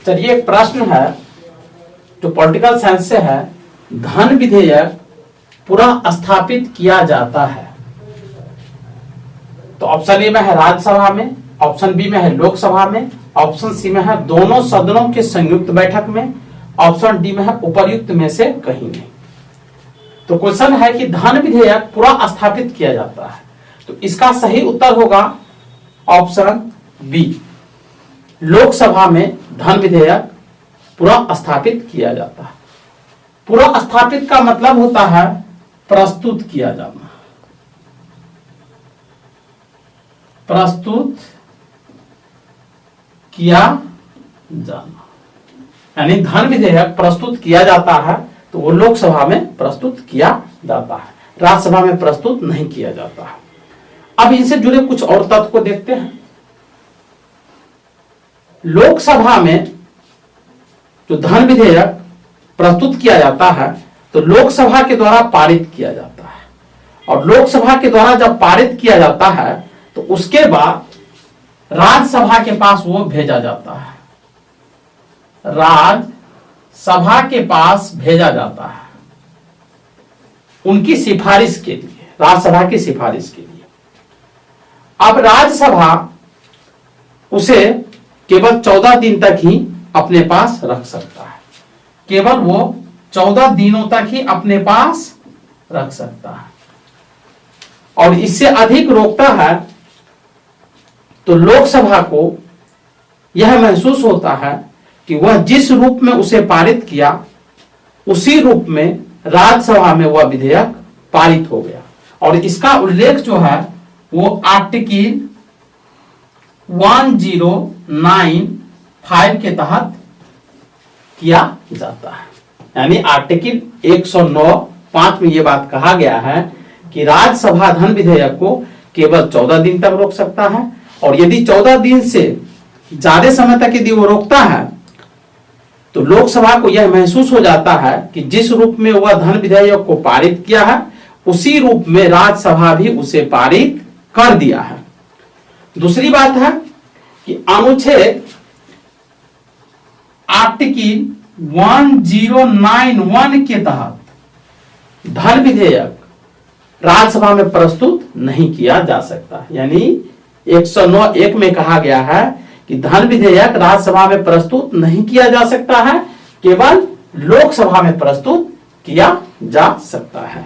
चलिए एक प्रश्न है जो पॉलिटिकल साइंस से है। धन विधेयक पुनः स्थापित किया जाता है तो ऑप्शन ए में है राज्यसभा में, ऑप्शन बी में है लोकसभा में, ऑप्शन सी में है दोनों सदनों के संयुक्त बैठक में, ऑप्शन डी में है उपर्युक्त में से कहीं नहीं। तो क्वेश्चन है कि धन विधेयक पुनः स्थापित किया जाता है तो इसका सही उत्तर होगा ऑप्शन बी, लोकसभा में धन विधेयक पुनः स्थापित किया जाता है। पुनः स्थापित का मतलब होता है प्रस्तुत किया जाना, प्रस्तुत किया जाना, यानी धन विधेयक प्रस्तुत किया जाता है तो वो लोकसभा में प्रस्तुत किया जाता है, राज्यसभा में प्रस्तुत नहीं किया जाता है। अब इनसे जुड़े कुछ और तथ्य को देखते हैं। लोकसभा में जो धन विधेयक प्रस्तुत किया जाता है तो लोकसभा के द्वारा पारित किया जाता है, और लोकसभा के द्वारा जब पारित किया जाता है तो उसके बाद राज्यसभा के पास वो भेजा जाता है, राज्यसभा के पास भेजा जाता है उनकी सिफारिश के लिए, राज्यसभा की सिफारिश के लिए। अब राज्यसभा उसे केवल 14 दिन तक ही अपने पास रख सकता है, केवल वो 14 दिनों तक ही अपने पास रख सकता है, और इससे अधिक रोकता है तो लोकसभा को यह महसूस होता है कि वह जिस रूप में उसे पारित किया उसी रूप में राज्यसभा में वह विधेयक पारित हो गया। और इसका उल्लेख जो है वो आर्टिकल 1095 के तहत किया जाता है, यानी आर्टिकल 109(5) में यह बात कहा गया है कि राज्यसभा धन विधेयक को केवल 14 दिन तक रोक सकता है, और यदि 14 दिन से ज्यादा समय तक यदि वो रोकता है तो लोकसभा को यह महसूस हो जाता है कि जिस रूप में वह धन विधेयक को पारित किया है उसी रूप में राज्यसभा भी उसे पारित कर दिया है। दूसरी बात है कि अनुच्छेद आर्टिकल 1091 के तहत धन विधेयक राज्यसभा में प्रस्तुत नहीं किया जा सकता, यानी 109(1) में कहा गया है कि धन विधेयक राज्यसभा में प्रस्तुत नहीं किया जा सकता है, केवल लोकसभा में प्रस्तुत किया जा सकता है।